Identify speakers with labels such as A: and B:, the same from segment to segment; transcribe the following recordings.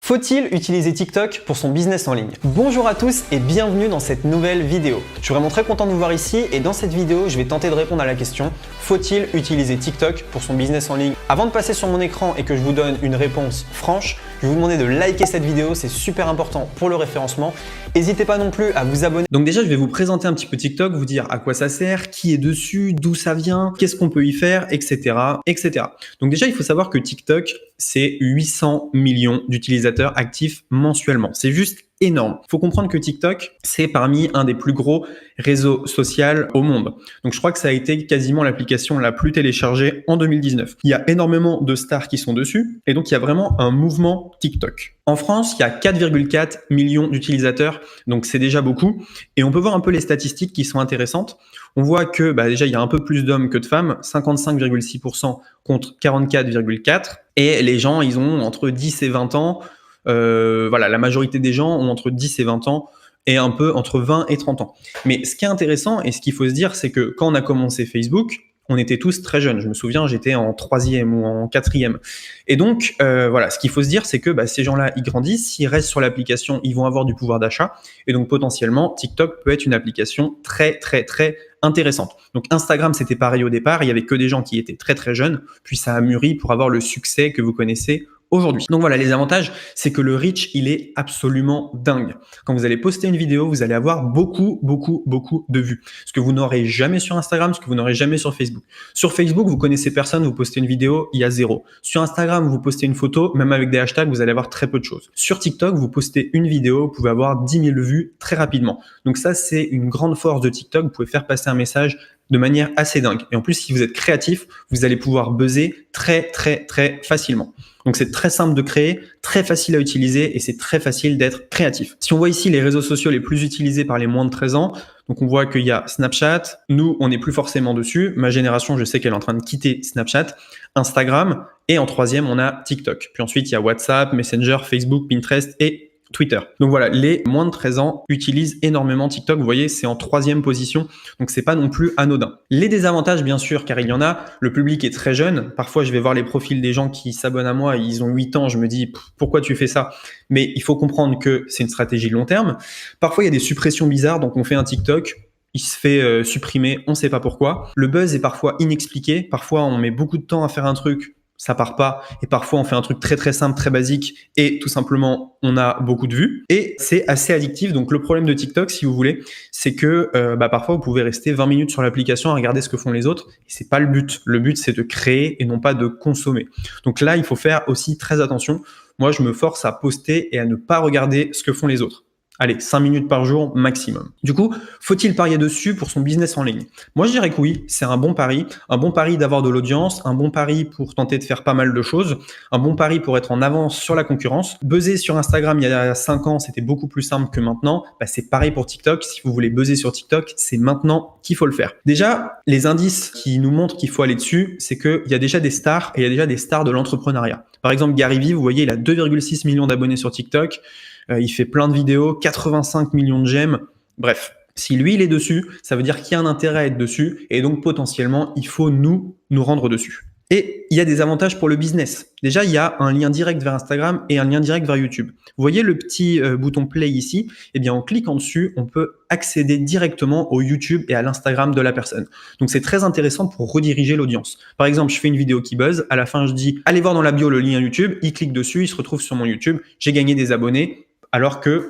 A: Faut-il utiliser TikTok pour son business en ligne? Bonjour à tous et bienvenue dans cette nouvelle vidéo. Je suis vraiment très content de vous voir ici et dans cette vidéo, je vais tenter de répondre à la question: faut-il utiliser TikTok pour son business en ligne? Avant de passer sur mon écran et que je vous donne une réponse franche, je vais vous demander de liker cette vidéo, c'est super important pour le référencement. N'hésitez pas non plus à vous abonner. Donc déjà, je vais vous présenter un petit peu TikTok, vous dire à quoi ça sert, qui est dessus, d'où ça vient, qu'est-ce qu'on peut y faire, etc., etc. Donc déjà, il faut savoir que TikTok, c'est 800 millions d'utilisateurs actifs mensuellement. C'est juste énorme. Il faut comprendre que TikTok, c'est parmi un des plus gros réseaux sociaux au monde. Donc je crois que ça a été quasiment l'application la plus téléchargée en 2019. Il y a énormément de stars qui sont dessus et donc il y a vraiment un mouvement TikTok. En France, il y a 4,4 millions d'utilisateurs, donc c'est déjà beaucoup. Et on peut voir un peu les statistiques qui sont intéressantes. On voit que déjà, il y a un peu plus d'hommes que de femmes, 55,6% contre 44,4%. Et les gens, ils ont entre 10 et 20 ans. La majorité des gens ont entre 10 et 20 ans et un peu entre 20 et 30 ans. Mais ce qui est intéressant et ce qu'il faut se dire, c'est que quand on a commencé Facebook, on était tous très jeunes. Je me souviens, j'étais en 3e ou en 4e. Et donc, ce qu'il faut se dire, c'est que ces gens-là, ils grandissent. S'ils restent sur l'application, ils vont avoir du pouvoir d'achat. Et donc, potentiellement, TikTok peut être une application très, très, très intéressante. Donc, Instagram, c'était pareil au départ. Il y avait que des gens qui étaient très, très jeunes. Puis, ça a mûri pour avoir le succès que vous connaissez aujourd'hui. Donc voilà, les avantages, c'est que le reach, il est absolument dingue. Quand vous allez poster une vidéo, vous allez avoir beaucoup de vues. Ce que vous n'aurez jamais sur Instagram, ce que vous n'aurez jamais sur Facebook. Sur Facebook, vous connaissez personne, vous postez une vidéo, il y a 0. Sur Instagram, vous postez une photo, même avec des hashtags, vous allez avoir très peu de choses. Sur TikTok, vous postez une vidéo, vous pouvez avoir 10 000 vues très rapidement. Donc ça, c'est une grande force de TikTok. Vous pouvez faire passer un message de manière assez dingue. Et en plus, si vous êtes créatif, vous allez pouvoir buzzer très facilement. Donc c'est très simple de créer, très facile à utiliser et c'est très facile d'être créatif. Si on voit ici les réseaux sociaux les plus utilisés par les moins de 13 ans, donc on voit qu'il y a Snapchat, nous on n'est plus forcément dessus, ma génération je sais qu'elle est en train de quitter Snapchat, Instagram et en 3e on a TikTok. Puis ensuite il y a WhatsApp, Messenger, Facebook, Pinterest et Twitter. Donc voilà, les moins de 13 ans utilisent énormément TikTok. Vous voyez, c'est en 3e position. Donc c'est pas non plus anodin. Les désavantages, bien sûr, car il y en a. Le public est très jeune. Parfois, je vais voir les profils des gens qui s'abonnent à moi. Ils ont 8 ans. Je me dis, pourquoi tu fais ça? Mais il faut comprendre que c'est une stratégie long terme. Parfois, il y a des suppressions bizarres. Donc on fait un TikTok. Il se fait supprimer. On ne sait pas pourquoi. Le buzz est parfois inexpliqué. Parfois, on met beaucoup de temps à faire un truc. Ça part pas, et parfois on fait un truc très simple, très basique, et tout simplement on a beaucoup de vues, et c'est assez addictif. Donc le problème de TikTok, si vous voulez, c'est que parfois vous pouvez rester 20 minutes sur l'application à regarder ce que font les autres, et c'est pas le but. Le but c'est de créer et non pas de consommer. Donc là il faut faire aussi très attention. Moi je me force à poster et à ne pas regarder ce que font les autres. Allez, 5 minutes par jour maximum. Du coup, faut-il parier dessus pour son business en ligne? Moi, je dirais que oui, c'est un bon pari d'avoir de l'audience, un bon pari pour tenter de faire pas mal de choses, un bon pari pour être en avance sur la concurrence. Buzzer sur Instagram il y a 5 ans, c'était beaucoup plus simple que maintenant. C'est pareil pour TikTok. Si vous voulez buzzer sur TikTok, c'est maintenant qu'il faut le faire. Déjà, les indices qui nous montrent qu'il faut aller dessus, c'est qu'il y a déjà des stars et il y a déjà des stars de l'entrepreneuriat. Par exemple, Gary Vee, vous voyez, il a 2,6 millions d'abonnés sur TikTok. Il fait plein de vidéos, 85 millions de j'aime. Bref, si lui, il est dessus, ça veut dire qu'il y a un intérêt à être dessus. Et donc, potentiellement, il faut nous rendre dessus. Et il y a des avantages pour le business. Déjà, il y a un lien direct vers Instagram et un lien direct vers YouTube. Vous voyez le petit bouton play ici? Eh bien, en cliquant dessus, on peut accéder directement au YouTube et à l'Instagram de la personne. Donc, c'est très intéressant pour rediriger l'audience. Par exemple, je fais une vidéo qui buzz. À la fin, je dis, allez voir dans la bio le lien YouTube. Il clique dessus, il se retrouve sur mon YouTube. J'ai gagné des abonnés. Alors que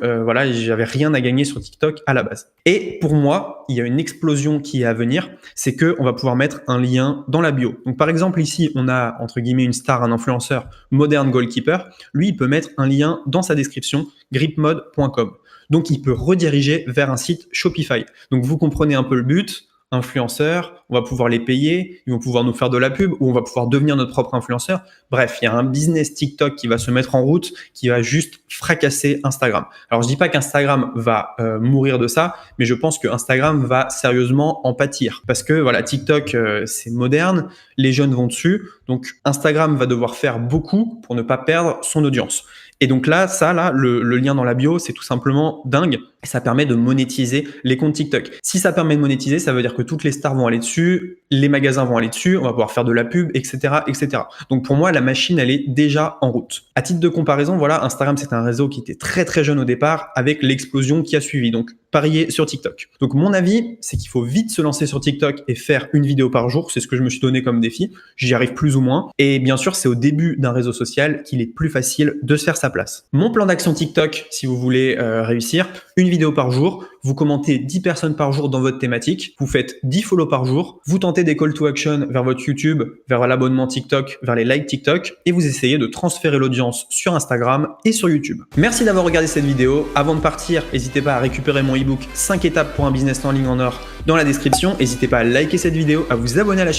A: j'avais rien à gagner sur TikTok à la base. Et pour moi, il y a une explosion qui est à venir, c'est que on va pouvoir mettre un lien dans la bio. Donc par exemple ici, on a entre guillemets une star, un influenceur, Modern Goalkeeper. Lui, il peut mettre un lien dans sa description, gripmode.com. Donc il peut rediriger vers un site Shopify. Donc vous comprenez un peu le but. Influenceurs, on va pouvoir les payer, ils vont pouvoir nous faire de la pub ou on va pouvoir devenir notre propre influenceur. Bref, il y a un business TikTok qui va se mettre en route, qui va juste fracasser Instagram. Alors, je dis pas qu'Instagram va mourir de ça, mais je pense que Instagram va sérieusement en pâtir. Parce que voilà, TikTok, c'est moderne, les jeunes vont dessus, donc Instagram va devoir faire beaucoup pour ne pas perdre son audience. Et donc là, le lien dans la bio, c'est tout simplement dingue. Et ça permet de monétiser les comptes TikTok. Si ça permet de monétiser, ça veut dire que toutes les stars vont aller dessus, les magasins vont aller dessus, on va pouvoir faire de la pub, etc., etc. Donc pour moi, la machine, elle est déjà en route. À titre de comparaison, voilà, Instagram, c'est un réseau qui était très très jeune au départ, avec l'explosion qui a suivi. Donc parier sur TikTok. Donc mon avis, c'est qu'il faut vite se lancer sur TikTok et faire une vidéo par jour. C'est ce que je me suis donné comme défi. J'y arrive plus ou moins. Et bien sûr, c'est au début d'un réseau social qu'il est plus facile de se faire sa place. Mon plan d'action TikTok, si vous voulez réussir, une vidéo par jour, vous commentez 10 personnes par jour dans votre thématique, vous faites 10 follow par jour, vous tentez des call to action vers votre YouTube, vers l'abonnement TikTok, vers les likes TikTok, et vous essayez de transférer l'audience sur Instagram et sur YouTube. Merci d'avoir regardé cette vidéo. Avant de partir, n'hésitez pas à récupérer mon ebook 5 étapes pour un business en ligne en or dans la description. N'hésitez pas à liker cette vidéo, à vous abonner à la chaîne